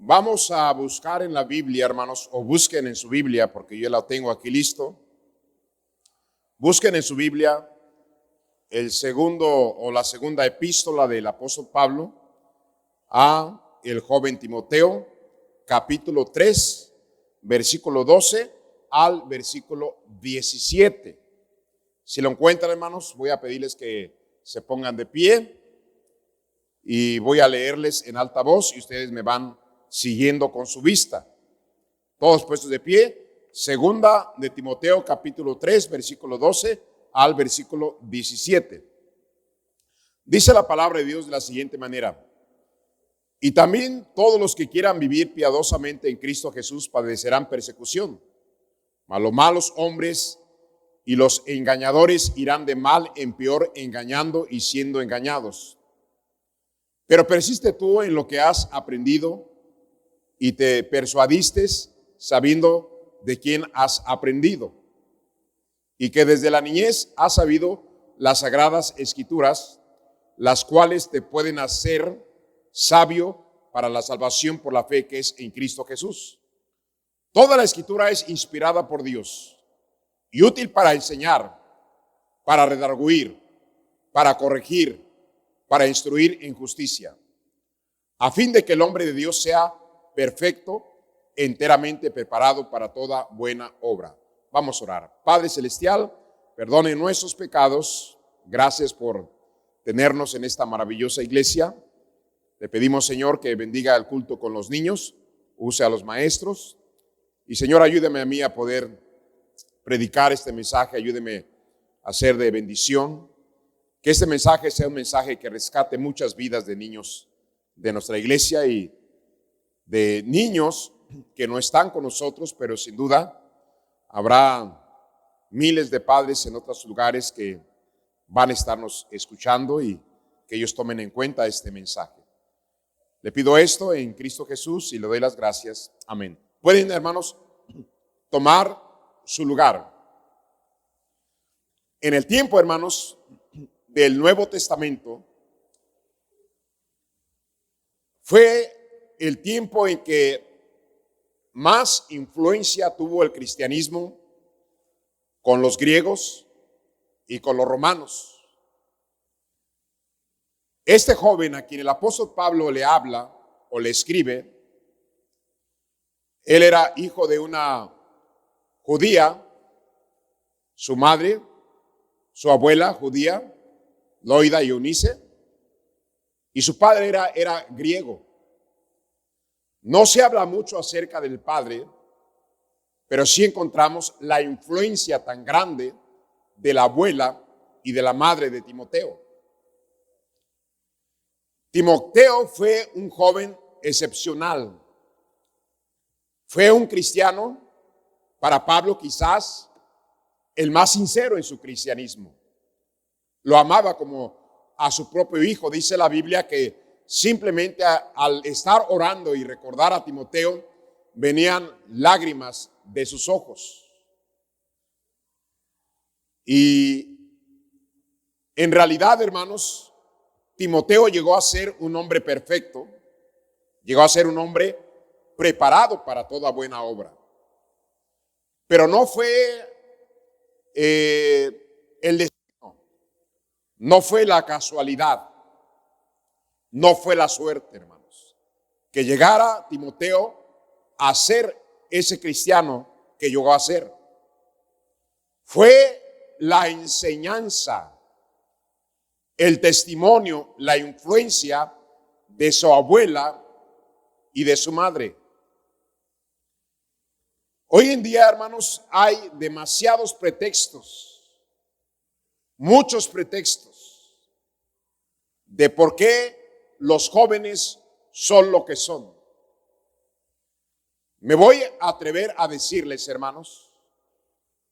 Vamos a buscar en la Biblia, hermanos, o busquen en su Biblia, porque yo la tengo aquí listo. Busquen en su Biblia el segundo o la segunda epístola del apóstol Pablo a el joven Timoteo, capítulo 3, versículo 12 al versículo 17. Si lo encuentran, hermanos, voy a pedirles que se pongan de pie y voy a leerles en alta voz y ustedes me van siguiendo con su vista. Todos puestos de pie. Segunda de Timoteo, capítulo 3, versículo 12 al versículo 17. Dice la palabra de Dios de la siguiente manera: y también todos los que quieran vivir piadosamente en Cristo Jesús padecerán persecución. Mas los malos hombres y los engañadores irán de mal en peor, engañando y siendo engañados. Pero persiste tú en lo que has aprendido y te persuadiste sabiendo de quién has aprendido, y que desde la niñez has sabido las sagradas escrituras, las cuales te pueden hacer sabio para la salvación por la fe que es en Cristo Jesús. Toda la escritura es inspirada por Dios y útil para enseñar, para redarguir, para corregir, para instruir en justicia, a fin de que el hombre de Dios sea perfecto, enteramente preparado para toda buena obra. Vamos a orar. Padre Celestial, perdone nuestros pecados. Gracias por tenernos en esta maravillosa iglesia. Le pedimos, Señor, que bendiga el culto con los niños, use a los maestros. Y, Señor, ayúdeme a mí a poder predicar este mensaje, ayúdeme a ser de bendición. Que este mensaje sea un mensaje que rescate muchas vidas de niños de nuestra iglesia y de niños que no están con nosotros, pero sin duda habrá miles de padres en otros lugares que van a estarnos escuchando y que ellos tomen en cuenta este mensaje. Le pido esto en Cristo Jesús y le doy las gracias. Amén. Pueden, hermanos, tomar su lugar. En el tiempo, hermanos, del Nuevo Testamento, fue el tiempo en que más influencia tuvo el cristianismo con los griegos y con los romanos. Este joven a quien el apóstol Pablo le habla o le escribe, él era hijo de una judía, su madre, su abuela judía, Loida y Eunice, y su padre era griego. No se habla mucho acerca del padre, pero sí encontramos la influencia tan grande de la abuela y de la madre de Timoteo. Timoteo fue un joven excepcional. Fue un cristiano, para Pablo quizás el más sincero en su cristianismo. Lo amaba como a su propio hijo. Dice la Biblia que simplemente al estar orando y recordar a Timoteo, venían lágrimas de sus ojos. Y en realidad, hermanos, Timoteo llegó a ser un hombre perfecto, llegó a ser un hombre preparado para toda buena obra. Pero no fue el destino, no fue la casualidad, no fue la suerte, hermanos, que llegara Timoteo a ser ese cristiano que llegó a ser. Fue la enseñanza, el testimonio, la influencia de su abuela y de su madre. Hoy en día, hermanos, hay demasiados pretextos, muchos pretextos de por qué los jóvenes son lo que son. Me voy a atrever a decirles, hermanos,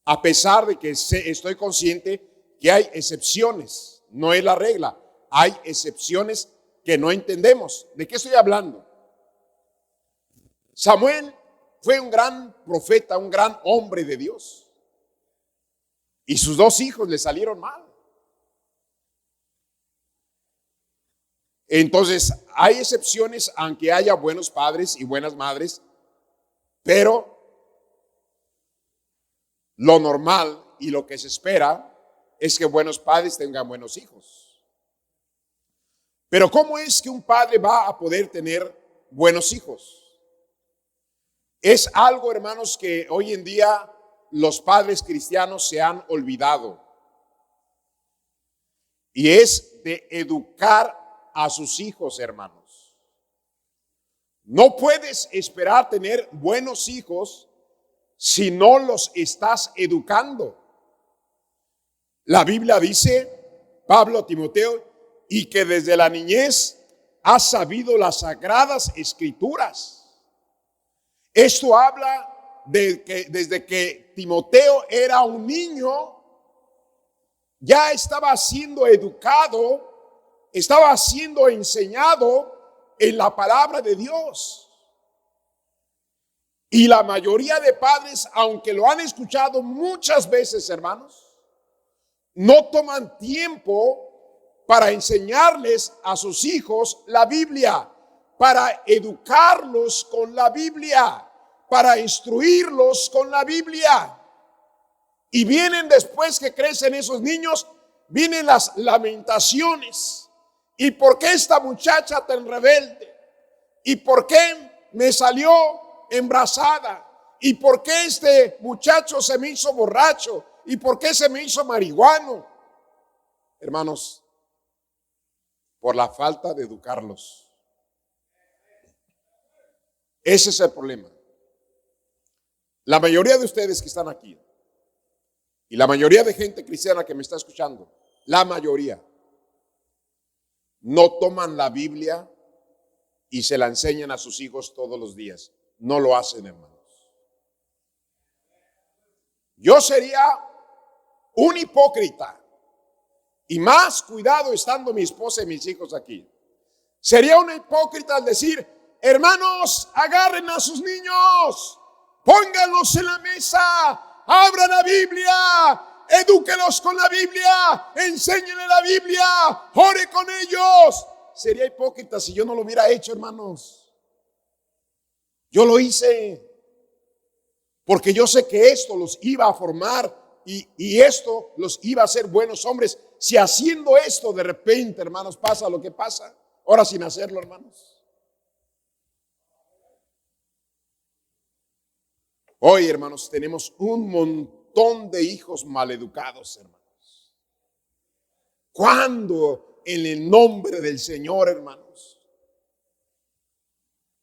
a pesar de que estoy consciente que hay excepciones, no es la regla, hay excepciones que no entendemos. ¿De qué estoy hablando? Samuel fue un gran profeta, un gran hombre de Dios, y sus dos hijos le salieron mal. Entonces, hay excepciones aunque haya buenos padres y buenas madres, pero lo normal y lo que se espera es que buenos padres tengan buenos hijos. Pero ¿cómo es que un padre va a poder tener buenos hijos? Es algo, hermanos, que hoy en día los padres cristianos se han olvidado. Y es de educar a sus hijos, hermanos. No puedes esperar tener buenos hijos si no los estás educando. La Biblia dice, Pablo a Timoteo, y que desde la niñez has sabido las sagradas escrituras. Esto habla de que desde que Timoteo era un niño, ya estaba siendo educado, estaba siendo enseñado en la palabra de Dios. Y la mayoría de padres, aunque lo han escuchado muchas veces, hermanos, no toman tiempo para enseñarles a sus hijos la Biblia, para educarlos con la Biblia, para instruirlos con la Biblia. Y vienen después que crecen esos niños, vienen las lamentaciones. ¿Y por qué esta muchacha tan rebelde? ¿Y por qué me salió embarazada? ¿Y por qué este muchacho se me hizo borracho? ¿Y por qué se me hizo marihuano? Hermanos, por la falta de educarlos. Ese es el problema. La mayoría de ustedes que están aquí y la mayoría de gente cristiana que me está escuchando, la mayoría no toman la Biblia y se la enseñan a sus hijos todos los días. No lo hacen, hermanos. Yo sería un hipócrita, y más cuidado estando mi esposa y mis hijos aquí. Sería un hipócrita al decir, hermanos, agarren a sus niños, pónganlos en la mesa, abran la Biblia, edúquenlos con la Biblia, enséñenle la Biblia, ore con ellos. Sería hipócrita si yo no lo hubiera hecho, hermanos. Yo lo hice porque yo sé que esto los iba a formar y esto los iba a hacer buenos hombres. Si haciendo esto de repente, hermanos, pasa lo que pasa, ahora sin hacerlo, hermanos. Hoy, hermanos, tenemos un montón de hijos maleducados, hermanos. ¿Cuándo en el nombre del Señor, hermanos?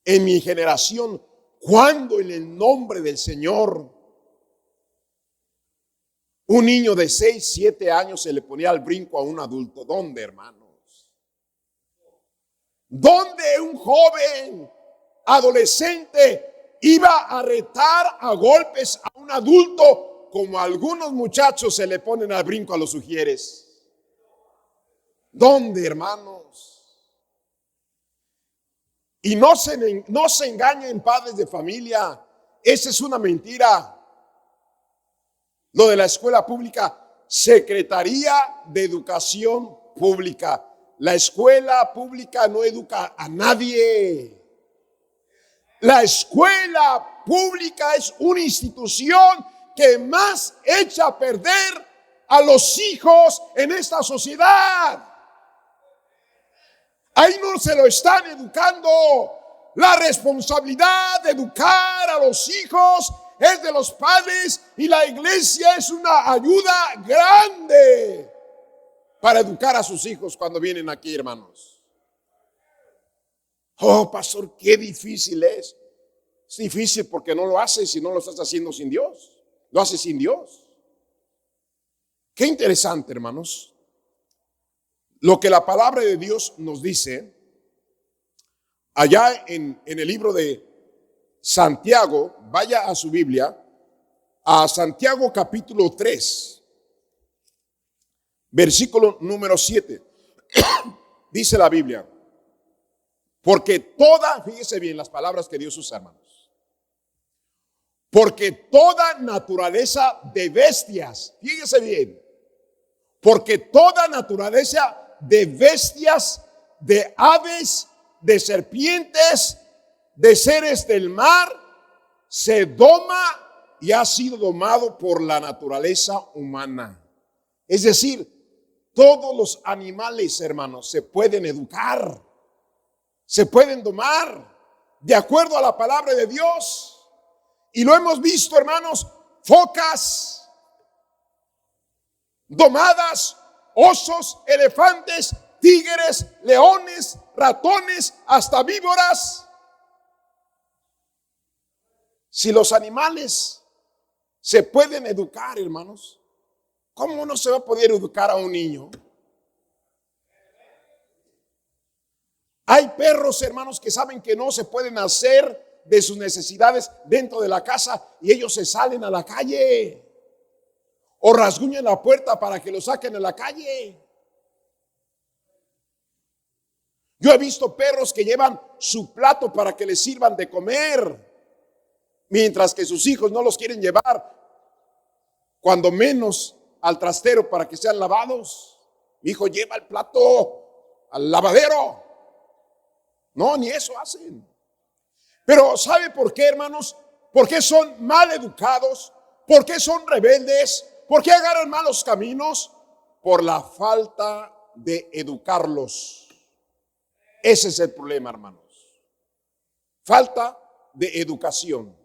En mi generación, ¿cuándo en el nombre del Señor un niño de 6, 7 años se le ponía al brinco a un adulto? ¿Dónde, hermanos? ¿Dónde un joven adolescente iba a retar a golpes a un adulto como algunos muchachos se le ponen al brinco a los ujieres? ¿Dónde, hermanos? Y no se engañen, padres de familia. Esa es una mentira. Lo de la escuela pública, Secretaría de Educación Pública. La escuela pública no educa a nadie. La escuela pública es una institución que más echa a perder a los hijos en esta sociedad. Ahí no se lo están educando. La responsabilidad de educar a los hijos es de los padres y la iglesia es una ayuda grande para educar a sus hijos cuando vienen aquí, hermanos. Oh, pastor, qué difícil es. Es difícil porque no lo haces y no lo estás haciendo sin Dios. Lo haces sin Dios. Qué interesante, hermanos. Lo que la palabra de Dios nos dice allá en el libro de Santiago. Vaya a su Biblia a Santiago capítulo 3, versículo número 7. Dice la Biblia, porque fíjese bien las palabras que Dios usa, hermanos, porque toda naturaleza de bestias, fíjese bien, porque toda naturaleza de bestias de aves, de serpientes, de seres del mar, se doma y ha sido domado por la naturaleza humana. Es decir, todos los animales, hermanos, se pueden educar, se pueden domar de acuerdo a la palabra de Dios. Y lo hemos visto, hermanos, focas domadas, osos, elefantes, tigres, leones, ratones, hasta víboras. Si los animales se pueden educar, hermanos, ¿cómo no se va a poder educar a un niño? Hay perros, hermanos, que saben que no se pueden hacer de sus necesidades dentro de la casa y ellos se salen a la calle o rasguñan la puerta para que lo saquen a la calle. Yo he visto perros que llevan su plato para que les sirvan de comer, mientras que sus hijos no los quieren llevar, cuando menos al trastero para que sean lavados. Mi hijo lleva el plato al lavadero. No, ni eso hacen. Pero ¿sabe por qué, hermanos? ¿Por qué son mal educados? ¿Por qué son rebeldes? ¿Por qué agarran malos caminos? Por la falta de educarlos. Ese es el problema, hermanos. Falta de educación.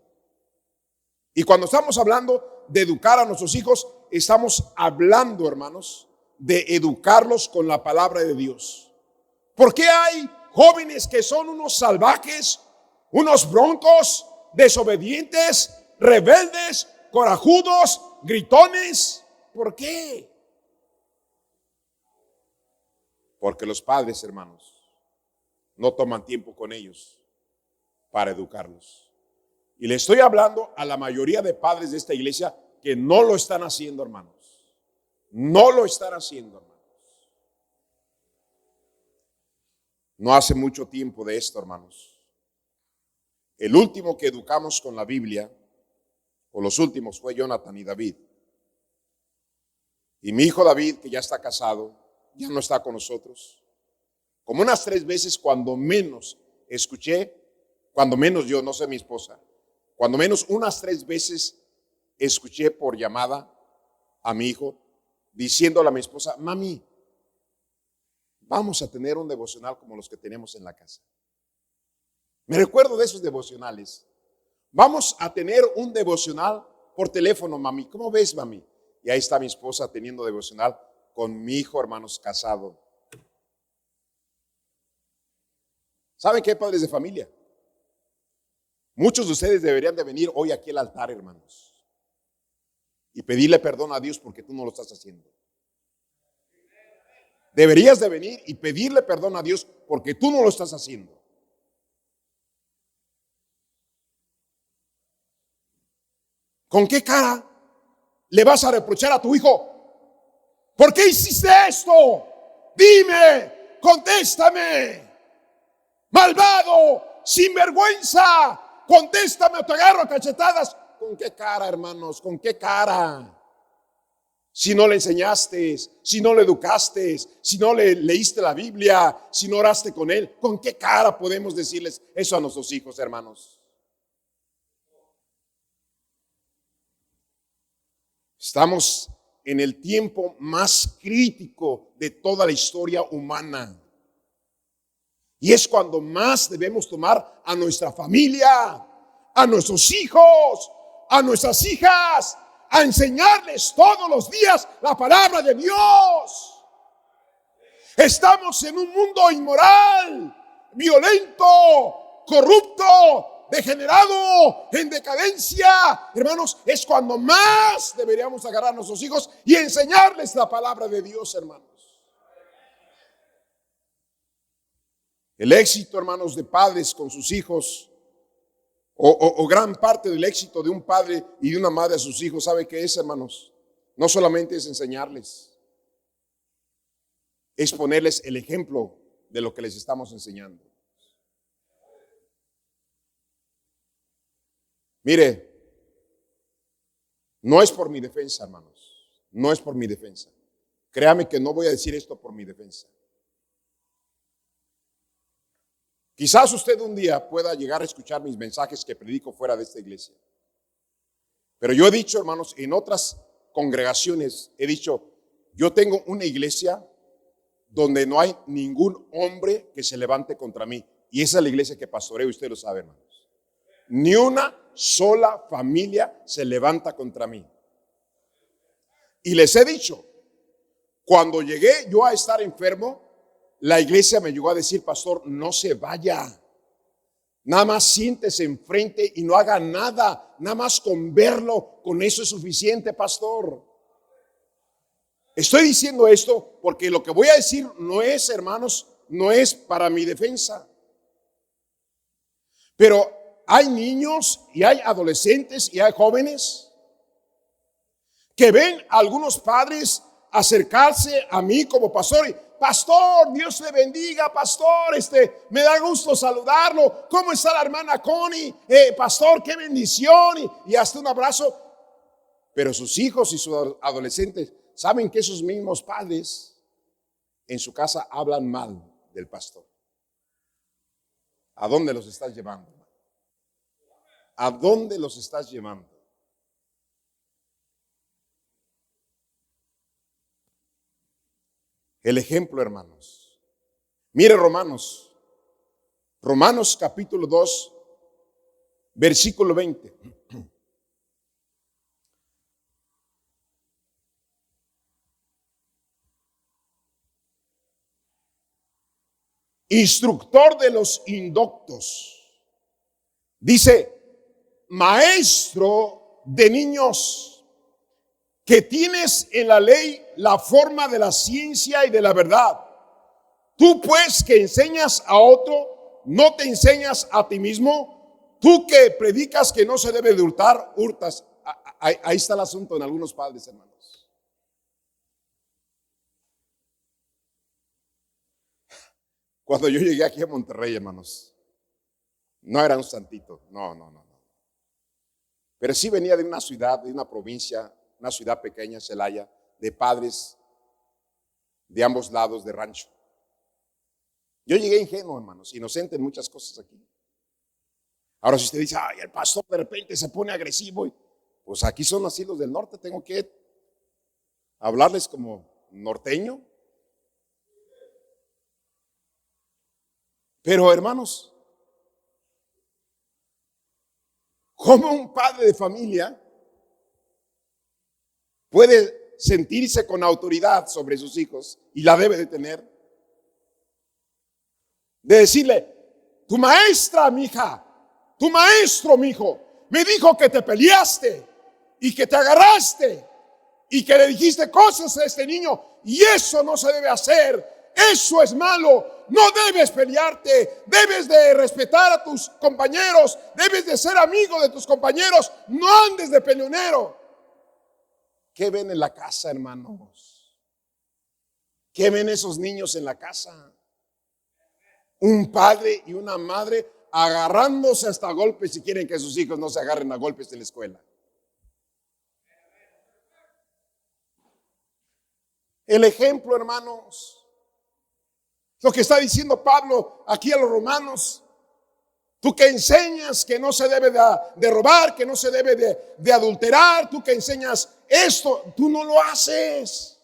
Y cuando estamos hablando de educar a nuestros hijos, estamos hablando, hermanos, de educarlos con la palabra de Dios. ¿Por qué hay jóvenes que son unos salvajes, unos broncos, desobedientes, rebeldes, corajudos, gritones? ¿Por qué? Porque los padres, hermanos, no toman tiempo con ellos para educarlos. Y le estoy hablando a la mayoría de padres de esta iglesia que no lo están haciendo, hermanos. No lo están haciendo, hermanos. No hace mucho tiempo de esto, hermanos. El último que educamos con la Biblia, o los últimos, fue Jonathan y David. Y mi hijo David, que ya está casado, ya no está con nosotros. Como unas 3 veces, cuando menos escuché, cuando menos yo, no sé mi esposa, cuando menos unas 3 veces escuché por llamada a mi hijo diciéndole a mi esposa: mami, vamos a tener un devocional como los que tenemos en la casa. Me recuerdo de esos devocionales. Vamos a tener un devocional por teléfono, mami. ¿Cómo ves, mami? Y ahí está mi esposa teniendo devocional con mi hijo, hermanos, casado. ¿Saben qué, padres de familia? Muchos de ustedes deberían de venir hoy aquí al altar, hermanos, y pedirle perdón a Dios porque tú no lo estás haciendo. Deberías de venir y pedirle perdón a Dios porque tú no lo estás haciendo. ¿Con qué cara le vas a reprochar a tu hijo? ¿Por qué hiciste esto? Dime, contéstame. Malvado, sinvergüenza, contéstame o te agarro a cachetadas. ¿Con qué cara, hermanos? ¿Con qué cara? Si no le enseñaste, si no le educaste, si no le leíste la Biblia, si no oraste con él, ¿con qué cara podemos decirles eso a nuestros hijos, hermanos? Estamos en el tiempo más crítico de toda la historia humana. Y es cuando más debemos tomar a nuestra familia, a nuestros hijos, a nuestras hijas, a enseñarles todos los días la palabra de Dios. Estamos en un mundo inmoral, violento, corrupto, degenerado, en decadencia. Hermanos, es cuando más deberíamos agarrar a nuestros hijos y enseñarles la palabra de Dios, hermanos. El éxito, hermanos, de padres con sus hijos, o gran parte del éxito de un padre y de una madre a sus hijos, ¿sabe qué es, hermanos? No solamente es enseñarles, es ponerles el ejemplo de lo que les estamos enseñando. Mire, no es por mi defensa, hermanos, no es por mi defensa. Créame que no voy a decir esto por mi defensa. Quizás usted un día pueda llegar a escuchar mis mensajes que predico fuera de esta iglesia. Pero yo he dicho, hermanos, en otras congregaciones, he dicho, yo tengo una iglesia donde no hay ningún hombre que se levante contra mí. Y esa es la iglesia que pastoreo, usted lo sabe, hermanos. Ni una sola familia se levanta contra mí. Y les he dicho, cuando llegué yo a estar enfermo, la iglesia me llegó a decir, pastor, no se vaya. Nada más siéntese enfrente y no haga nada. Nada más con verlo, con eso es suficiente, pastor. Estoy diciendo esto porque lo que voy a decir no es, hermanos, no es para mi defensa. Pero hay niños y hay adolescentes y hay jóvenes que ven a algunos padres acercarse a mí como pastor y, pastor, Dios le bendiga, pastor, me da gusto saludarlo. ¿Cómo está la hermana Connie? Pastor, qué bendición. Y hasta un abrazo. Pero sus hijos y sus adolescentes saben que esos mismos padres en su casa hablan mal del pastor. ¿A dónde los estás llevando? ¿A dónde los estás llevando? El ejemplo, hermanos. Mire Romanos capítulo 2, versículo 20. Instructor de los indoctos. Dice, maestro de niños, que tienes en la ley la forma de la ciencia y de la verdad. Tú pues que enseñas a otro, ¿no te enseñas a ti mismo? Tú que predicas que no se debe de hurtar, hurtas. Ahí está el asunto en algunos padres, hermanos. Cuando yo llegué aquí a Monterrey, hermanos, no era un santito, no. Pero sí venía de una ciudad, de una provincia, una ciudad pequeña, Celaya, de padres de ambos lados de rancho. Yo llegué ingenuo, hermanos, inocente en muchas cosas aquí. Ahora si usted dice, ay, el pastor de repente se pone agresivo, pues aquí son así los del norte, tengo que hablarles como norteño. Pero hermanos, ¿cómo un padre de familia puede sentirse con autoridad sobre sus hijos, y la debe de tener, de decirle, tu maestra, mi hija, tu maestro, mi hijo, me dijo que te peleaste y que te agarraste y que le dijiste cosas a este niño, y eso no se debe hacer, eso es malo, no debes pelearte, debes de respetar a tus compañeros, debes de ser amigo de tus compañeros, no andes de peleonero. ¿Qué ven en la casa, hermanos? ¿Qué ven esos niños en la casa? Un padre y una madre agarrándose hasta golpes, si quieren que sus hijos no se agarren a golpes en la escuela. El ejemplo, hermanos, lo que está diciendo Pablo aquí a los romanos. Tú que enseñas que no se debe de robar, que no se debe de adulterar, tú que enseñas esto, tú no lo haces.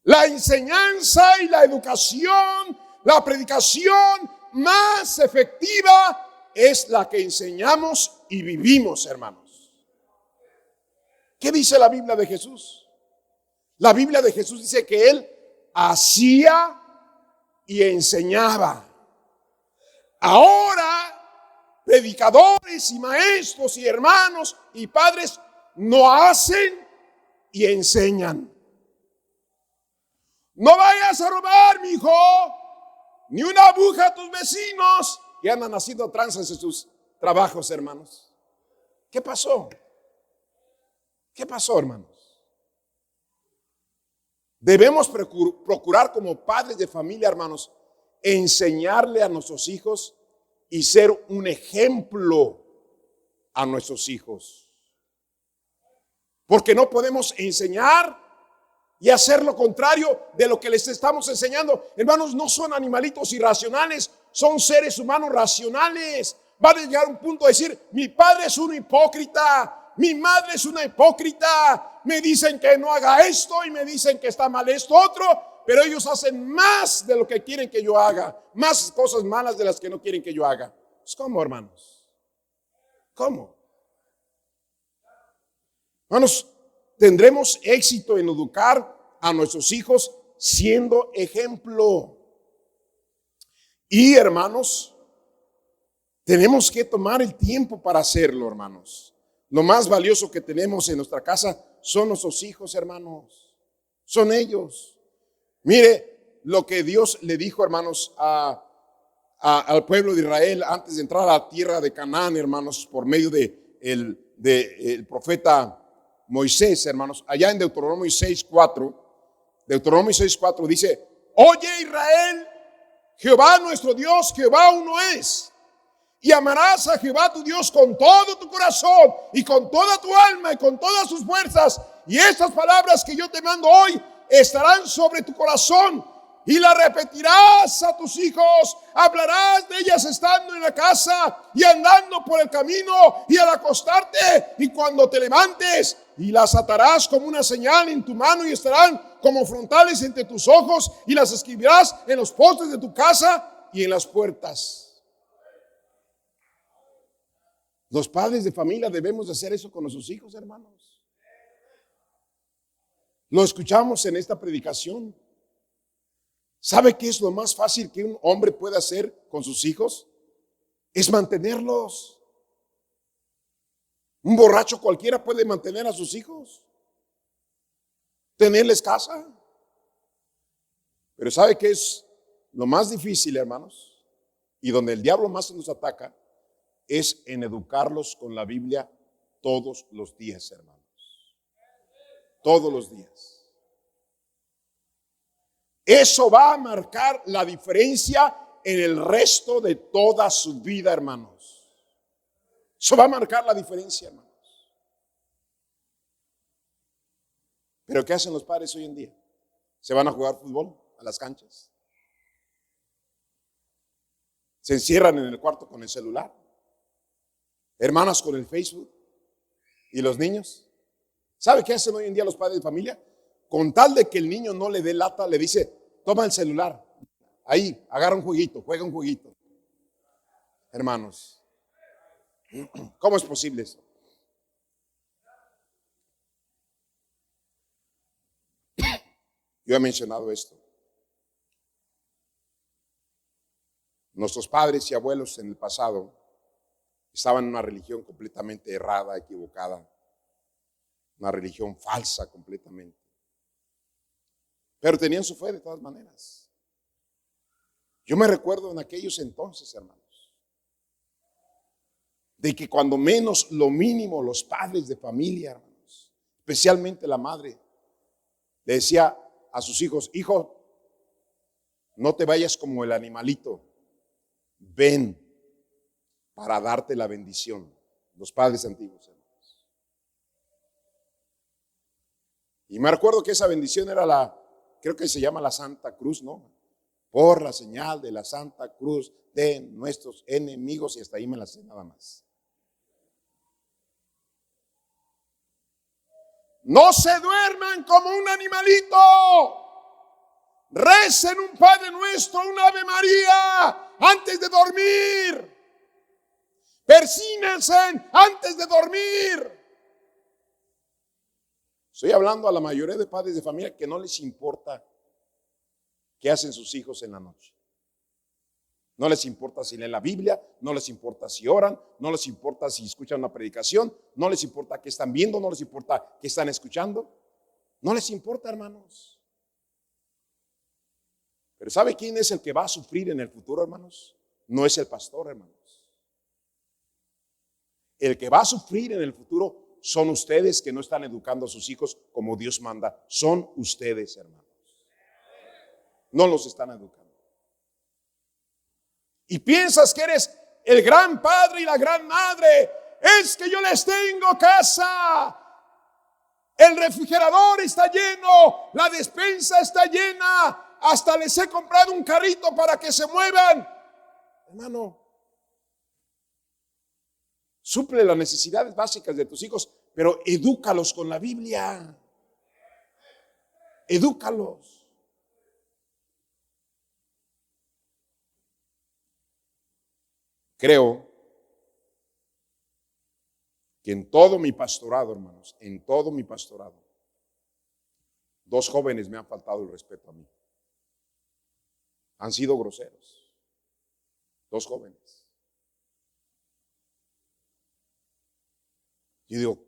La enseñanza y la educación, la predicación más efectiva es la que enseñamos y vivimos, hermanos. ¿Qué dice la Biblia de Jesús? La Biblia de Jesús dice que Él hacía y enseñaba. Ahora, predicadores y maestros y hermanos y padres no hacen y enseñan. No vayas a robar, mi hijo, ni una aguja a tus vecinos que andan haciendo tranzas en sus trabajos, hermanos. ¿Qué pasó? ¿Qué pasó, hermanos? Debemos procurar como padres de familia, hermanos, enseñarle a nuestros hijos y ser un ejemplo a nuestros hijos. Porque no podemos enseñar y hacer lo contrario de lo que les estamos enseñando. Hermanos, no son animalitos irracionales, son seres humanos racionales. Van a llegar a un punto de decir: mi padre es un hipócrita, mi madre es una hipócrita, me dicen que no haga esto y me dicen que está mal esto otro, pero ellos hacen más de lo que quieren que yo haga, más cosas malas de las que no quieren que yo haga. Pues, ¿cómo, hermanos? ¿Cómo? Hermanos, tendremos éxito en educar a nuestros hijos siendo ejemplo. Y, hermanos, tenemos que tomar el tiempo para hacerlo, hermanos. Lo más valioso que tenemos en nuestra casa son nuestros hijos, hermanos. Son ellos. Mire lo que Dios le dijo, hermanos, al pueblo de Israel antes de entrar a la tierra de Canaán, hermanos, por medio de el profeta Moisés, hermanos. Allá en Deuteronomio 6:4 dice: oye, Israel, Jehová nuestro Dios, Jehová uno es. Y amarás a Jehová tu Dios con todo tu corazón y con toda tu alma y con todas sus fuerzas. Y estas palabras que yo te mando hoy estarán sobre tu corazón y las repetirás a tus hijos. Hablarás de ellas estando en la casa y andando por el camino y al acostarte y cuando te levantes. Y las atarás como una señal en tu mano y estarán como frontales entre tus ojos, y las escribirás en los postes de tu casa y en las puertas. Los padres de familia debemos de hacer eso con nuestros hijos, hermanos. Lo escuchamos en esta predicación. ¿Sabe qué es lo más fácil que un hombre puede hacer con sus hijos? Es mantenerlos. Un borracho cualquiera puede mantener a sus hijos, tenerles casa. Pero ¿sabe qué es lo más difícil, hermanos? Y donde el diablo más nos ataca es en educarlos con la Biblia todos los días, hermanos. Todos los días. Eso va a marcar la diferencia en el resto de toda su vida, hermanos. Eso va a marcar la diferencia, hermanos. Pero ¿qué hacen los padres hoy en día? ¿Se van a jugar fútbol a las canchas? ¿Se encierran en el cuarto con el celular? Hermanas con el Facebook. ¿Y los niños? ¿Sabe qué hacen hoy en día los padres de familia? Con tal de que el niño no le dé lata, le dice: toma el celular, ahí, agarra un jueguito, juega un jueguito. Hermanos, ¿cómo es posible eso? Yo he mencionado esto. Nuestros padres y abuelos en el pasado estaban en una religión completamente errada, equivocada, una religión falsa completamente. Pero tenían su fe de todas maneras. Yo me recuerdo en aquellos entonces, hermanos, de que cuando menos lo mínimo los padres de familia, hermanos, especialmente la madre, le decía a sus hijos: hijo, no te vayas como el animalito, ven para darte la bendición. Los padres antiguos, hermanos. Y me recuerdo que esa bendición era creo que se llama la Santa Cruz, ¿no? Por la señal de la Santa Cruz de nuestros enemigos, y hasta ahí me la sé nada más. No se duerman como un animalito. Recen un Padre Nuestro, un Ave María antes de dormir. Persínense antes de dormir. Estoy hablando a la mayoría de padres de familia que no les importa qué hacen sus hijos en la noche. No les importa si leen la Biblia, no les importa si oran, no les importa si escuchan una predicación, no les importa qué están viendo, no les importa qué están escuchando. No les importa, hermanos. Pero ¿sabe quién es el que va a sufrir en el futuro, hermanos? No es el pastor, hermanos. El que va a sufrir en el futuro son ustedes, que no están educando a sus hijos como Dios manda. Son ustedes, hermanos. No los están educando. Y piensas que eres el gran padre y la gran madre. Es que yo les tengo casa. El refrigerador está lleno, la despensa está llena, hasta les he comprado un carrito para que se muevan. Hermano, suple las necesidades básicas de tus hijos, pero edúcalos con la Biblia. Edúcalos. Creo que en todo mi pastorado, hermanos, en todo mi pastorado, 2 jóvenes me han faltado el respeto a mí. Han sido groseros. 2 jóvenes. Yo digo,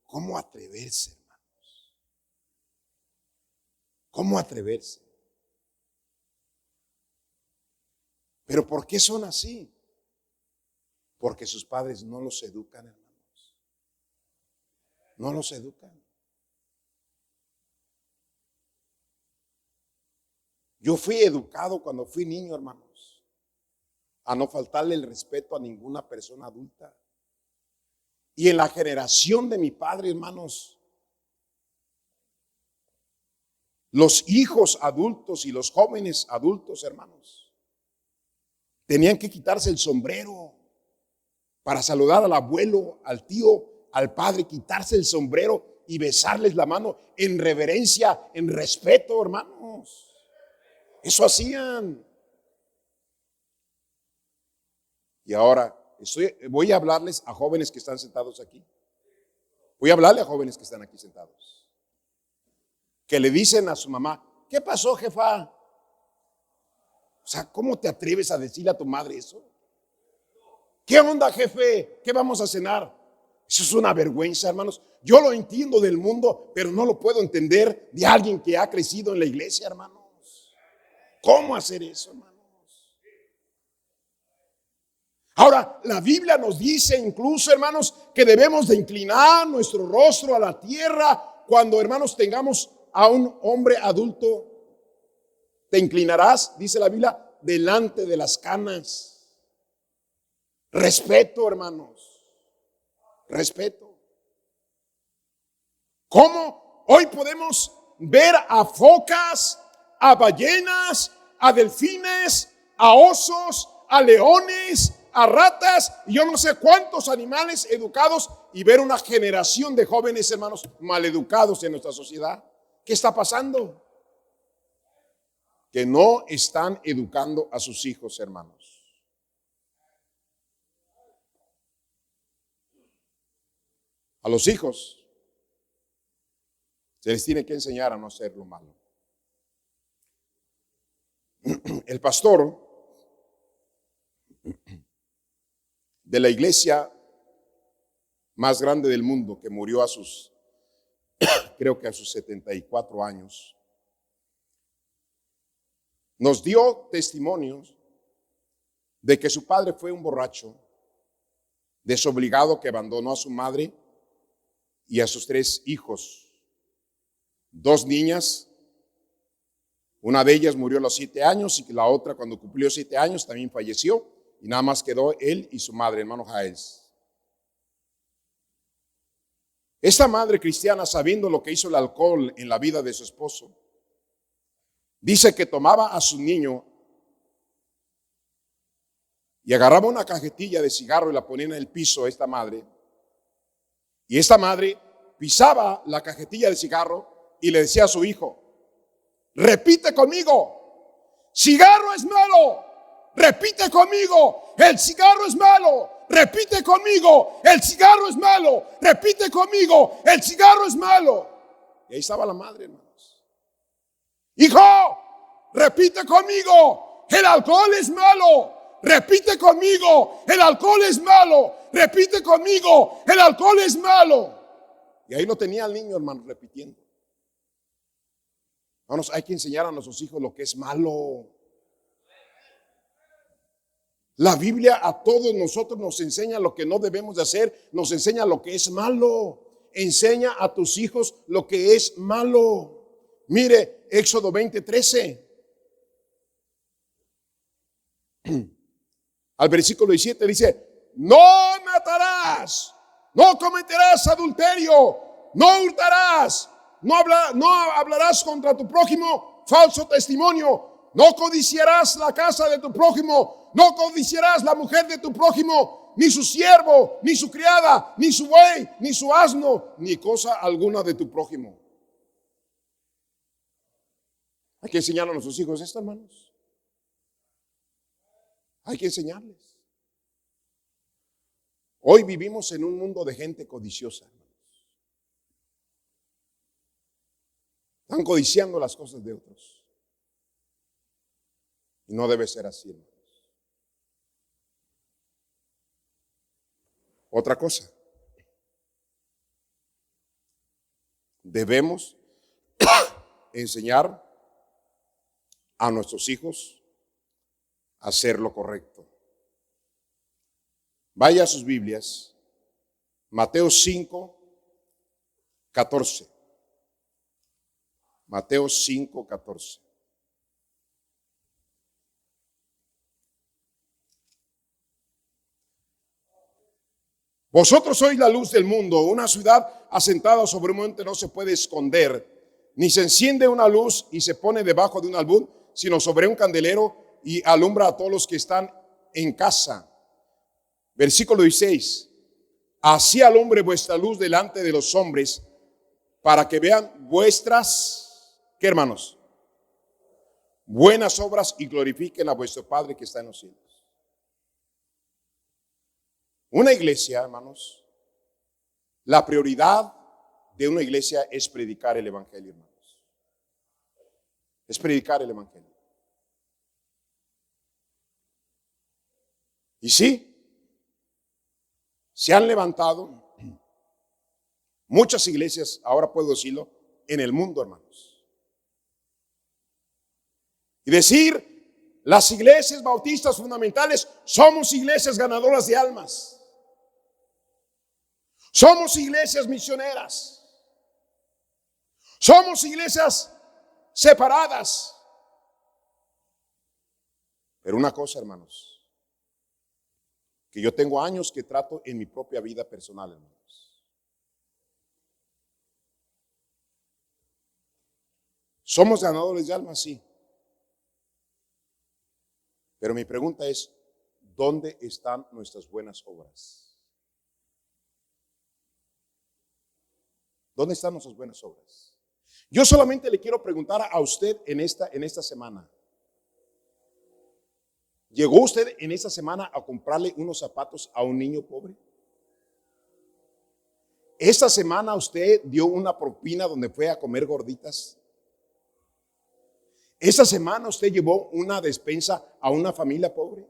¿cómo atreverse, hermanos? ¿Cómo atreverse? ¿Pero por qué son así? Porque sus padres no los educan, hermanos. No los educan. Yo fui educado cuando fui niño, hermanos, a no faltarle el respeto a ninguna persona adulta. Y en la generación de mi padre, hermanos, los hijos adultos y los jóvenes adultos, hermanos, tenían que quitarse el sombrero para saludar al abuelo, al tío, al padre, quitarse el sombrero y besarles la mano en reverencia, en respeto, hermanos. Eso hacían. Y ahora voy a hablarles a jóvenes que están sentados aquí. Voy a hablarle a jóvenes que están aquí sentados. Que le dicen a su mamá, ¿qué pasó, jefa? O sea, ¿cómo te atreves a decirle a tu madre eso? ¿Qué onda, jefe? ¿Qué vamos a cenar? Eso es una vergüenza, hermanos. Yo lo entiendo del mundo, pero no lo puedo entender de alguien que ha crecido en la iglesia, hermanos. ¿Cómo hacer eso, hermanos? Ahora, la Biblia nos dice incluso, hermanos, que debemos de inclinar nuestro rostro a la tierra cuando, hermanos, tengamos a un hombre adulto. Te inclinarás, dice la Biblia, delante de las canas. Respeto, hermanos. Respeto. ¿Cómo hoy podemos ver a focas, a ballenas, a delfines, a osos, a leones, a ratas y yo no sé cuántos animales educados y ver una generación de jóvenes, hermanos, maleducados en nuestra sociedad? ¿Qué está pasando? Que no están educando a sus hijos, hermanos. A los hijos se les tiene que enseñar a no hacer lo malo. El pastor de la iglesia más grande del mundo, que murió a sus, creo que a sus 74 años, nos dio testimonios de que su padre fue un borracho, desobligado, que abandonó a su madre y a sus 3 hijos, 2 niñas. Una de ellas murió a los 7 años y la otra, cuando cumplió 7 años, también falleció. Y nada más quedó él y su madre, hermano Jaels. Esta madre cristiana, sabiendo lo que hizo el alcohol en la vida de su esposo, dice que tomaba a su niño y agarraba una cajetilla de cigarro y la ponía en el piso esta madre. Y esta madre pisaba la cajetilla de cigarro y le decía a su hijo, repite conmigo, cigarro es malo. Repite conmigo, el cigarro es malo. Repite conmigo, el cigarro es malo. Repite conmigo, el cigarro es malo. Y ahí estaba la madre, hermanos. Hijo, repite conmigo, el alcohol es malo. Repite conmigo, el alcohol es malo. Repite conmigo, el alcohol es malo. Y ahí lo tenía el niño, hermanos, repitiendo. Hermanos, hay que enseñar a nuestros hijos lo que es malo. La Biblia a todos nosotros nos enseña lo que no debemos de hacer, nos enseña lo que es malo. Enseña a tus hijos lo que es malo. Mire, Éxodo 20:13. Al versículo 17 dice, no matarás, no cometerás adulterio, no hurtarás, no hablarás contra tu prójimo falso testimonio, no codiciarás la casa de tu prójimo, no codiciarás la mujer de tu prójimo, ni su siervo, ni su criada, ni su buey, ni su asno, ni cosa alguna de tu prójimo. Hay que enseñar a nuestros hijos esto, hermanos. Hay que enseñarles. Hoy vivimos en un mundo de gente codiciosa, hermanos. Están codiciando las cosas de otros. Y no debe ser así, hermanos. Otra cosa. Debemos enseñar a nuestros hijos a hacer lo correcto. Vaya a sus Biblias, Mateo 5, 14. Mateo 5, 14. Vosotros sois la luz del mundo. Una ciudad asentada sobre un monte no se puede esconder, ni se enciende una luz y se pone debajo de un almud, sino sobre un candelero y alumbra a todos los que están en casa. Versículo 16. Así alumbre vuestra luz delante de los hombres, para que vean vuestras, ¿qué, hermanos? Buenas obras y glorifiquen a vuestro Padre que está en los cielos. Una iglesia, hermanos, la prioridad de una iglesia es predicar el evangelio, hermanos. Es predicar el evangelio. Y sí, se han levantado muchas iglesias, ahora puedo decirlo, en el mundo, hermanos. Y decir, las iglesias bautistas fundamentales somos iglesias ganadoras de almas. Somos iglesias misioneras. Somos iglesias separadas. Pero una cosa, hermanos, que yo tengo años que trato en mi propia vida personal, hermanos. Somos ganadores de almas, sí. Pero mi pregunta es, ¿dónde están nuestras buenas obras? ¿Dónde están nuestras buenas obras? Yo solamente le quiero preguntar a usted en esta semana. ¿Llegó usted en esta semana a comprarle unos zapatos a un niño pobre? ¿Esta semana usted dio una propina donde fue a comer gorditas? ¿Esta semana usted llevó una despensa a una familia pobre?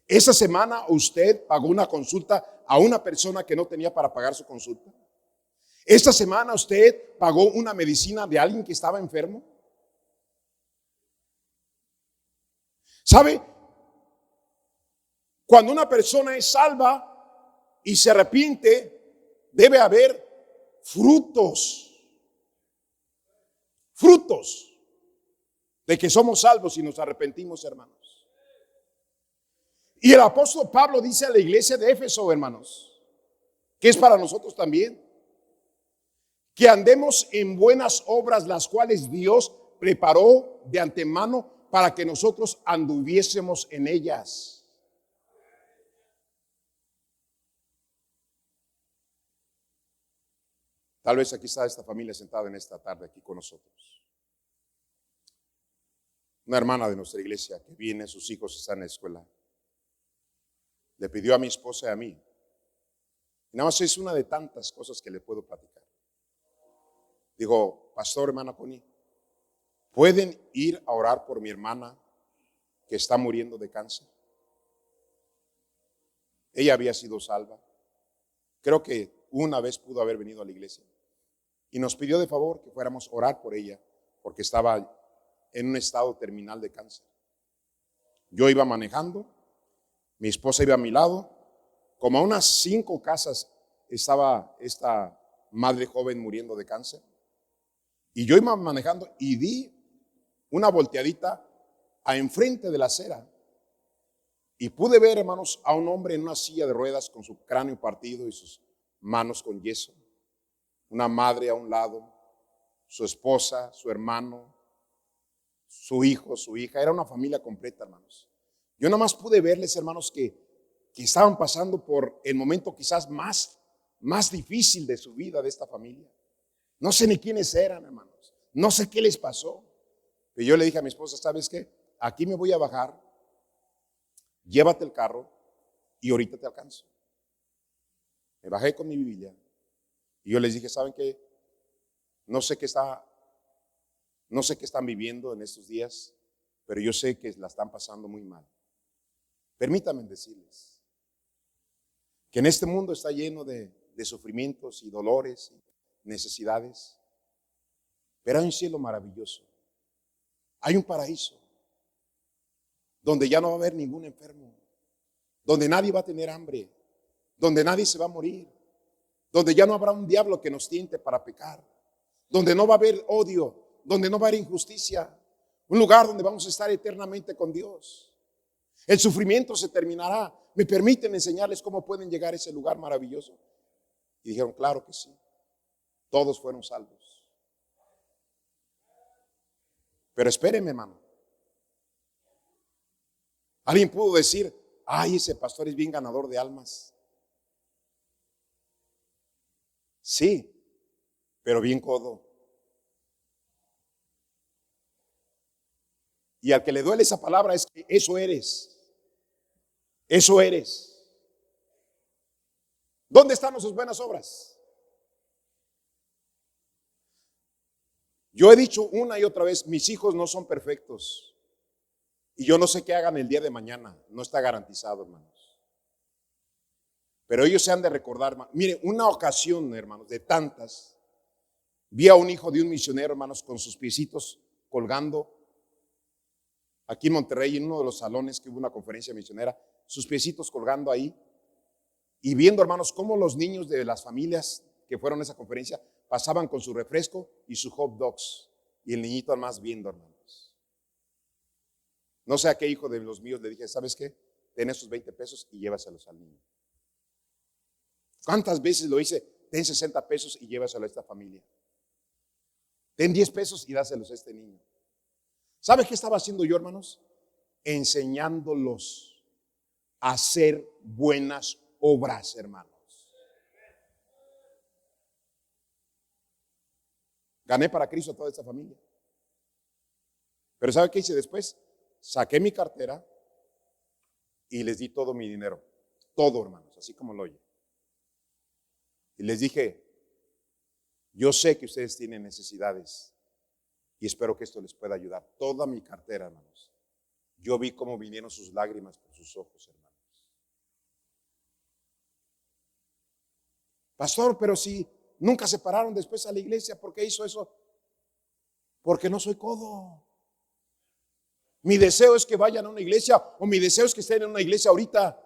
¿Esta semana usted pagó una consulta a una persona que no tenía para pagar su consulta? ¿Esta semana usted pagó una medicina de alguien que estaba enfermo? ¿Sabe? Cuando una persona es salva y se arrepiente, debe haber frutos. Frutos de que somos salvos y nos arrepentimos, hermanos. Y el apóstol Pablo dice a la iglesia de Éfeso, hermanos, que es para nosotros también, que andemos en buenas obras, las cuales Dios preparó de antemano para que nosotros anduviésemos en ellas. Tal vez aquí está esta familia sentada en esta tarde aquí con nosotros. Una hermana de nuestra iglesia que viene, sus hijos están en la escuela. Le pidió a mi esposa y a mí. Y nada más es una de tantas cosas que le puedo platicar. Digo, pastor, hermana Connie, ¿pueden ir a orar por mi hermana que está muriendo de cáncer? Ella había sido salva. Creo que una vez pudo haber venido a la iglesia. Y nos pidió de favor que fuéramos a orar por ella porque estaba en un estado terminal de cáncer. Yo iba manejando, mi esposa iba a mi lado. Como a unas 5 casas estaba esta madre joven muriendo de cáncer. Y yo iba manejando y di una volteadita a enfrente de la acera. Y pude ver, hermanos, a un hombre en una silla de ruedas con su cráneo partido y sus manos con yeso. una madre a un lado, su esposa, su hermano, su hijo, su hija. Era una familia completa, hermanos. Yo nada más pude verles, hermanos, que estaban pasando por el momento quizás más difícil de su vida, de esta familia. No sé ni quiénes eran, hermanos. No sé qué les pasó. Pero yo le dije a mi esposa, ¿sabes qué? Aquí me voy a bajar, llévate el carro y ahorita te alcanzo. Me bajé con mi Biblia y yo les dije, ¿saben qué? No sé qué están viviendo en estos días, pero yo sé que la están pasando muy mal. Permítanme decirles que en este mundo está lleno de sufrimientos y dolores y necesidades, pero hay un cielo maravilloso. Hay un paraíso donde ya no va a haber ningún enfermo, donde nadie va a tener hambre, donde nadie se va a morir, donde ya no habrá un diablo que nos tiente para pecar, donde no va a haber odio, donde no va a haber injusticia, un lugar donde vamos a estar eternamente con Dios. El sufrimiento se terminará. ¿Me permiten enseñarles cómo pueden llegar a ese lugar maravilloso? Y dijeron, claro que sí. Todos fueron salvos. Pero espérenme, hermano. Alguien pudo decir, ay, ese pastor es bien ganador de almas. Sí, pero bien codo. Y al que le duele esa palabra es que eso eres. Eso eres. ¿Dónde están sus buenas obras? Yo he dicho una y otra vez, mis hijos no son perfectos. Y yo no sé qué hagan el día de mañana. No está garantizado, hermanos. Pero ellos se han de recordar. Miren, una ocasión, hermanos, de tantas, vi a un hijo de un misionero, hermanos, con sus piecitos colgando aquí en Monterrey, en uno de los salones que hubo una conferencia misionera, sus piecitos colgando ahí, y viendo, hermanos, cómo los niños de las familias que fueron a esa conferencia pasaban con su refresco y su hot dogs, y el niñito además viendo, hermanos. No sé a qué hijo de los míos le dije, ¿sabes qué? Ten esos 20 pesos y llévaselos al niño. ¿Cuántas veces lo hice? Ten 60 pesos y llévaselo a esta familia. Ten 10 pesos y dáselos a este niño. ¿Sabe qué estaba haciendo yo, hermanos? Enseñándolos a hacer buenas obras, hermanos. Gané para Cristo a toda esta familia. Pero ¿sabe qué hice después? Saqué mi cartera y les di todo mi dinero. Todo, hermanos, así como lo oye. Y les dije, yo sé que ustedes tienen necesidades y espero que esto les pueda ayudar. Toda mi cartera, hermanos. Yo vi cómo vinieron sus lágrimas por sus ojos, hermanos. Pastor, pero si nunca se pararon después a la iglesia, ¿por qué hizo eso? Porque no soy codo. Mi deseo es que vayan a una iglesia, o mi deseo es que estén en una iglesia ahorita.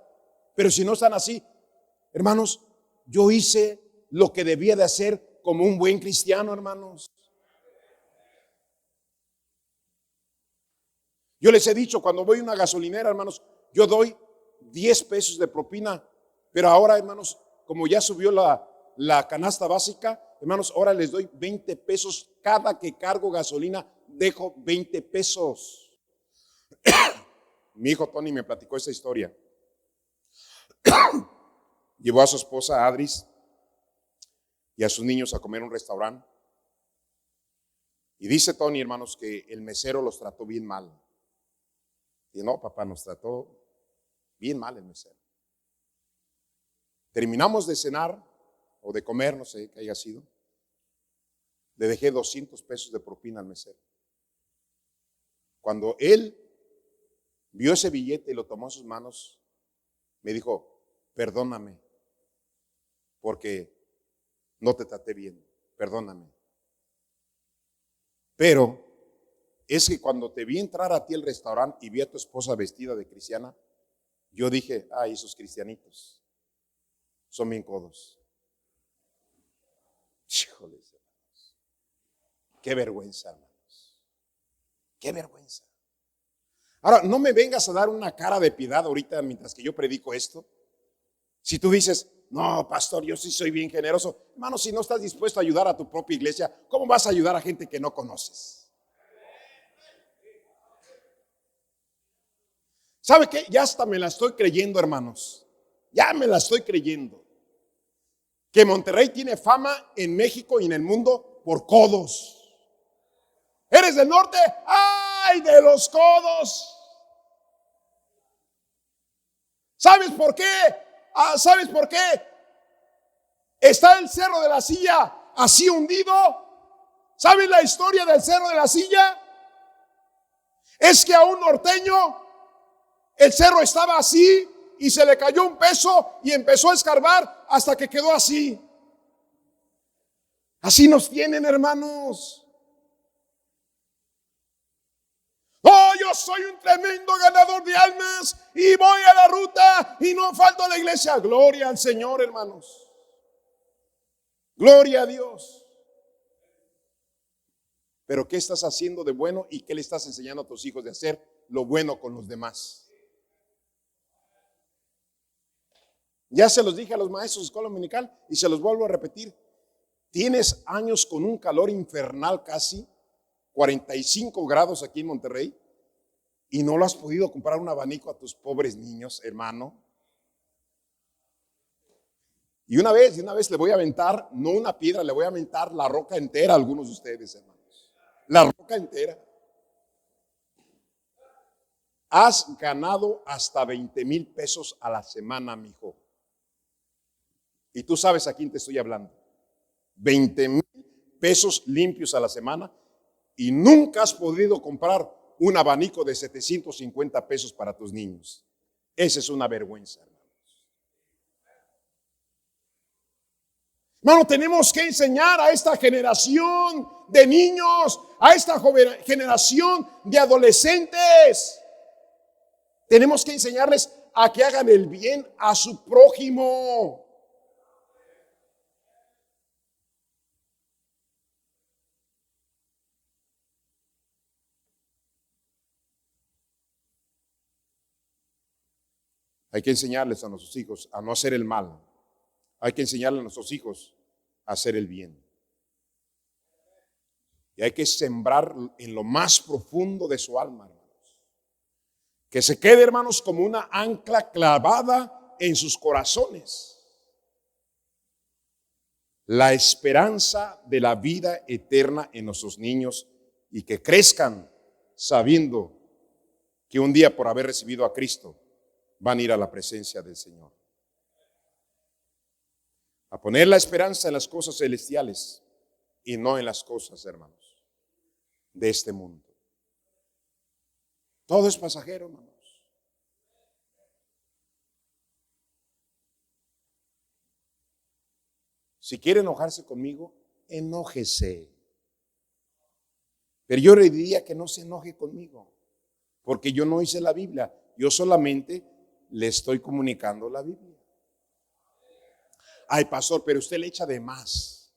Pero si no están así, hermanos, yo hice lo que debía de hacer como un buen cristiano, hermanos. Yo les he dicho, cuando voy a una gasolinera, hermanos, yo doy 10 pesos de propina, pero ahora, hermanos, como ya subió la canasta básica, hermanos, ahora les doy 20 pesos. Cada que cargo gasolina, dejo 20 pesos. Mi hijo Tony me platicó esta historia. Llevó a su esposa Adris y a sus niños a comer en un restaurante. Y dice Tony, hermanos, que el mesero los trató bien mal. Y no, papá, nos trató bien mal el mesero. Terminamos de cenar o de comer, no sé qué haya sido. Le dejé 200 pesos de propina al mesero. Cuando él vio ese billete y lo tomó en sus manos, me dijo, perdóname, porque no te traté bien, perdóname. Pero es que cuando te vi entrar a ti al restaurante y vi a tu esposa vestida de cristiana, yo dije, ay, esos cristianitos son bien codos. Híjoles, hermanos. Qué vergüenza, hermanos. Qué vergüenza. Ahora, no me vengas a dar una cara de piedad ahorita mientras que yo predico esto. Si tú dices, No, pastor, yo sí soy bien generoso. Hermano, si no estás dispuesto a ayudar a tu propia iglesia, ¿cómo vas a ayudar a gente que no conoces? ¿Sabe qué? Ya hasta me la estoy creyendo, hermanos. Ya me la estoy creyendo. Que Monterrey tiene fama en México y en el mundo por codos. ¿Eres del norte? ¡Ay, de los codos! ¿Sabes por qué? ¿Sabes por qué? Está el Cerro de la Silla así hundido. ¿Sabes la historia del Cerro de la Silla? Es que a un norteño el cerro estaba así y se le cayó un peso y empezó a escarbar hasta que quedó así. Así nos tienen, hermanos. Oh, yo soy un tremendo ganador de almas y voy a la ruta y no falto a la iglesia. Gloria al Señor, hermanos. Gloria a Dios. Pero ¿qué estás haciendo de bueno y qué le estás enseñando a tus hijos de hacer lo bueno con los demás? Ya se los dije a los maestros de escuela dominical y se los vuelvo a repetir. Tienes años con un calor infernal casi, 45 grados aquí en Monterrey, y no lo has podido comprar un abanico a tus pobres niños, hermano. Y una vez le voy a aventar, no una piedra, le voy a aventar la roca entera a algunos de ustedes, hermanos. La roca entera. Has ganado hasta 20,000 pesos a la semana, mijo. Y tú sabes a quién te estoy hablando. 20,000 pesos limpios a la semana y nunca has podido comprar un abanico de 750 pesos para tus niños. Esa es una vergüenza, hermanos. Hermano, tenemos que enseñar a esta generación de niños, a esta generación de adolescentes. Tenemos que enseñarles a que hagan el bien a su prójimo. Hay que enseñarles a nuestros hijos a no hacer el mal. Hay que enseñarles a nuestros hijos a hacer el bien. Y hay que sembrar en lo más profundo de su alma, hermanos. Que se quede, hermanos, como una ancla clavada en sus corazones. La esperanza de la vida eterna en nuestros niños y que crezcan sabiendo que un día por haber recibido a Cristo van a ir a la presencia del Señor. A poner la esperanza en las cosas celestiales y no en las cosas, hermanos, de este mundo. Todo es pasajero, hermanos. Si quiere enojarse conmigo, enójese. Pero yo le diría que no se enoje conmigo, porque yo no hice la Biblia, yo solamente le estoy comunicando la Biblia. Ay, pastor, pero usted le echa de más.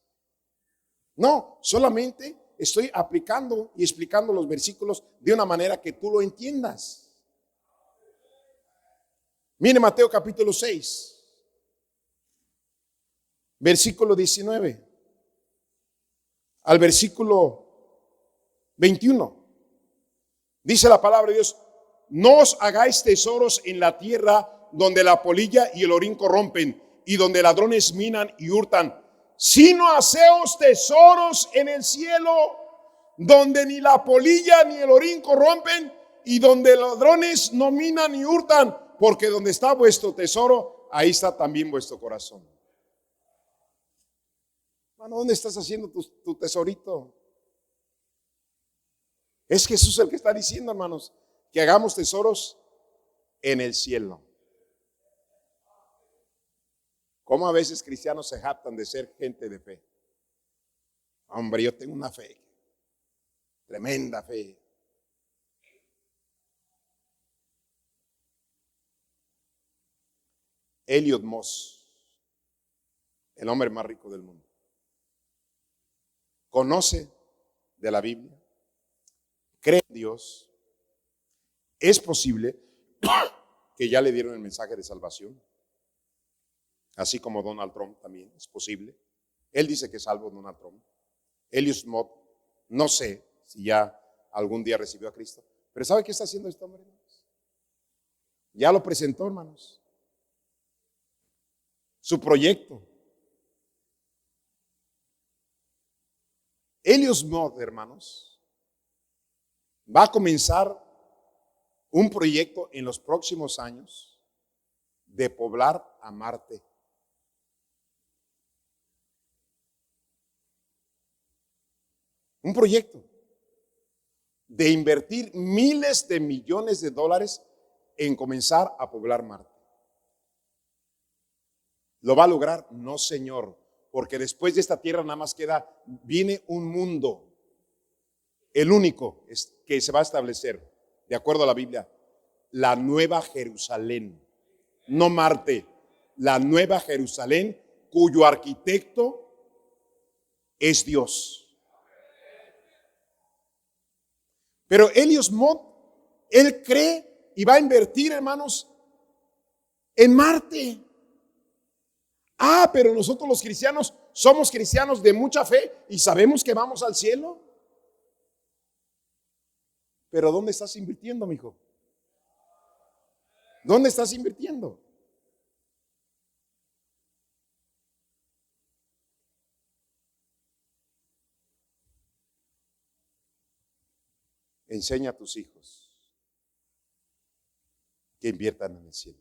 No, solamente estoy aplicando y explicando los versículos de una manera que tú lo entiendas. Mire Mateo capítulo 6, versículo 19 al versículo 21. Dice la palabra de Dios: no os hagáis tesoros en la tierra donde la polilla y el orín corrompen y donde ladrones minan y hurtan, sino haceos tesoros en el cielo, donde ni la polilla ni el orín corrompen y donde ladrones no minan ni hurtan, porque donde está vuestro tesoro, ahí está también vuestro corazón. Hermano, ¿dónde estás haciendo tu tesorito? Es Jesús el que está diciendo, hermanos, que hagamos tesoros en el cielo. ¿Cómo a veces cristianos se jactan de ser gente de fe? Hombre, yo tengo una fe, tremenda fe. Elliot Moss, el hombre más rico del mundo, conoce de la Biblia, cree en Dios. Es posible que ya le dieron el mensaje de salvación. así como Donald Trump también, es posible. Él dice que es salvo, Donald Trump. Elias Mott, no sé si ya algún día recibió a Cristo, pero ¿sabe qué está haciendo este hombre, hermanos? Ya lo presentó, hermanos. Su proyecto. Elias Mott, hermanos, va a comenzar un proyecto en los próximos años de poblar a Marte. Un proyecto de invertir miles de millones de dólares en comenzar a poblar Marte. ¿Lo va a lograr? No, señor, porque después de esta tierra nada más viene un mundo, el único que se va a establecer, de acuerdo a la Biblia, la Nueva Jerusalén, no Marte, la Nueva Jerusalén, cuyo arquitecto es Dios. Pero Elias Mott, él cree y va a invertir, hermanos, en Marte. Pero nosotros los cristianos somos cristianos de mucha fe y sabemos que vamos al cielo. Pero ¿dónde estás invirtiendo, mijo? ¿Dónde estás invirtiendo? Enseña a tus hijos que inviertan en el cielo.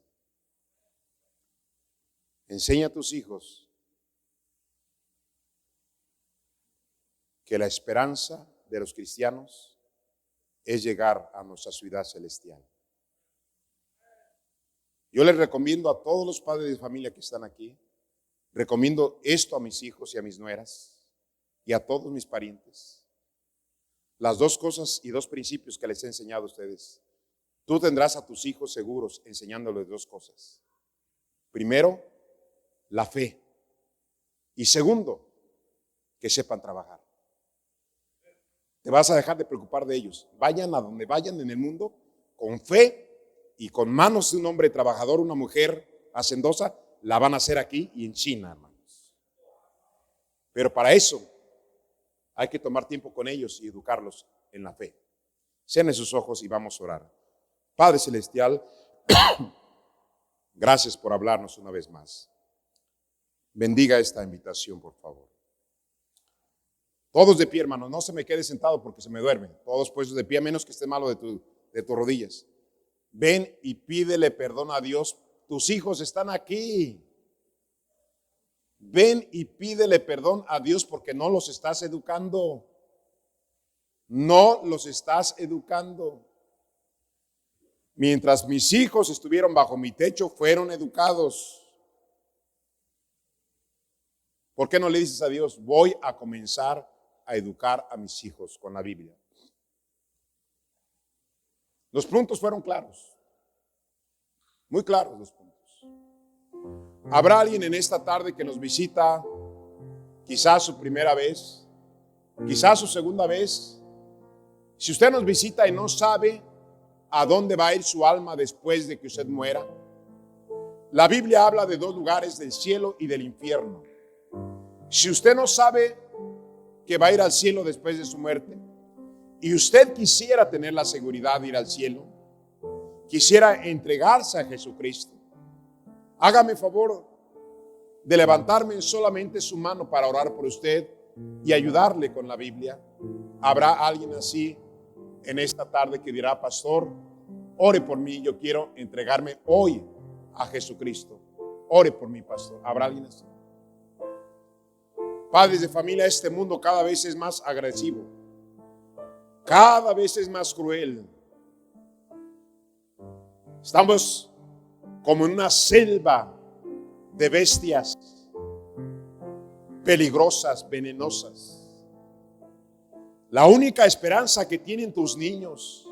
Enseña a tus hijos que la esperanza de los cristianos es llegar a nuestra ciudad celestial. Yo les recomiendo a todos los padres de familia que están aquí, recomiendo esto a mis hijos y a mis nueras y a todos mis parientes. Las dos cosas y dos principios que les he enseñado a ustedes. Tú tendrás a tus hijos seguros enseñándoles dos cosas. Primero, la fe. Y segundo, que sepan trabajar. Te vas a dejar de preocupar de ellos. Vayan a donde vayan en el mundo con fe y con manos de un hombre trabajador, una mujer hacendosa, la van a hacer aquí y en China, hermanos. Pero para eso hay que tomar tiempo con ellos y educarlos en la fe. Cierren sus ojos y vamos a orar. Padre Celestial, gracias por hablarnos una vez más. Bendiga esta invitación, por favor. Todos de pie, hermanos, no se me quede sentado porque se me duerme. Todos puestos de pie, a menos que esté malo de tus rodillas. Ven y pídele perdón a Dios. Tus hijos están aquí. Ven y pídele perdón a Dios porque no los estás educando. No los estás educando. Mientras mis hijos estuvieron bajo mi techo, fueron educados. ¿Por qué no le dices a Dios, voy a comenzar a educar a mis hijos con la Biblia? Los puntos fueron claros. Muy claros los puntos. ¿Habrá alguien en esta tarde que nos visita, quizás su primera vez, quizás su segunda vez? Si usted nos visita y no sabe a dónde va a ir su alma después de que usted muera, la Biblia habla de dos lugares, del cielo y del infierno. Si usted no sabe que va a ir al cielo después de su muerte y usted quisiera tener la seguridad de ir al cielo, quisiera entregarse a Jesucristo, hágame favor de levantarme solamente su mano para orar por usted y ayudarle con la Biblia. Habrá alguien así en esta tarde que dirá, pastor, ore por mí, yo quiero entregarme hoy a Jesucristo. Ore por mí, pastor. ¿Habrá alguien así? Padres de familia, este mundo cada vez es más agresivo, cada vez es más cruel. Estamos como en una selva de bestias peligrosas, venenosas. La única esperanza que tienen tus niños,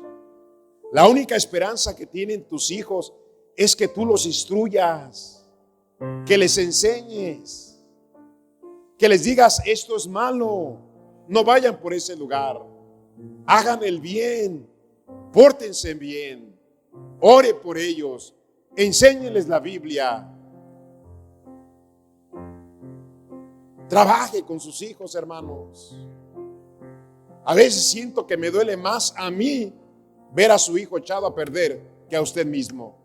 la única esperanza que tienen tus hijos es que tú los instruyas, que les enseñes, que les digas, esto es malo, no vayan por ese lugar, hagan el bien, pórtense bien, ore por ellos, enséñenles la Biblia. Trabaje con sus hijos, hermanos. A veces siento que me duele más a mí ver a su hijo echado a perder que a usted mismo.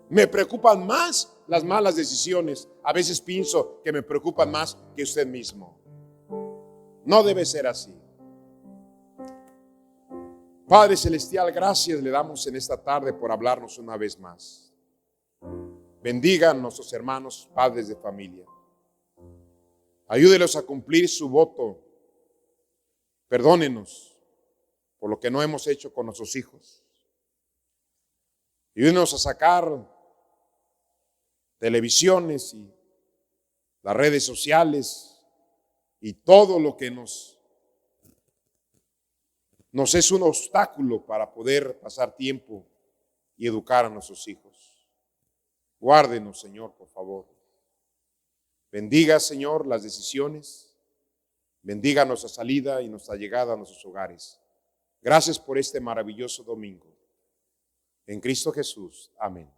Me preocupan más las malas decisiones. A veces pienso que me preocupan más que usted mismo. No debe ser así. Padre Celestial, gracias le damos en esta tarde por hablarnos una vez más. Bendiga a nuestros hermanos, padres de familia. Ayúdelos a cumplir su voto. Perdónenos por lo que no hemos hecho con nuestros hijos. Ayúdenos a sacar televisiones y las redes sociales y todo lo que nos es un obstáculo para poder pasar tiempo y educar a nuestros hijos. Guárdenos, Señor, por favor. Bendiga, Señor, las decisiones. Bendiga nuestra salida y nuestra llegada a nuestros hogares. Gracias por este maravilloso domingo. En Cristo Jesús. Amén.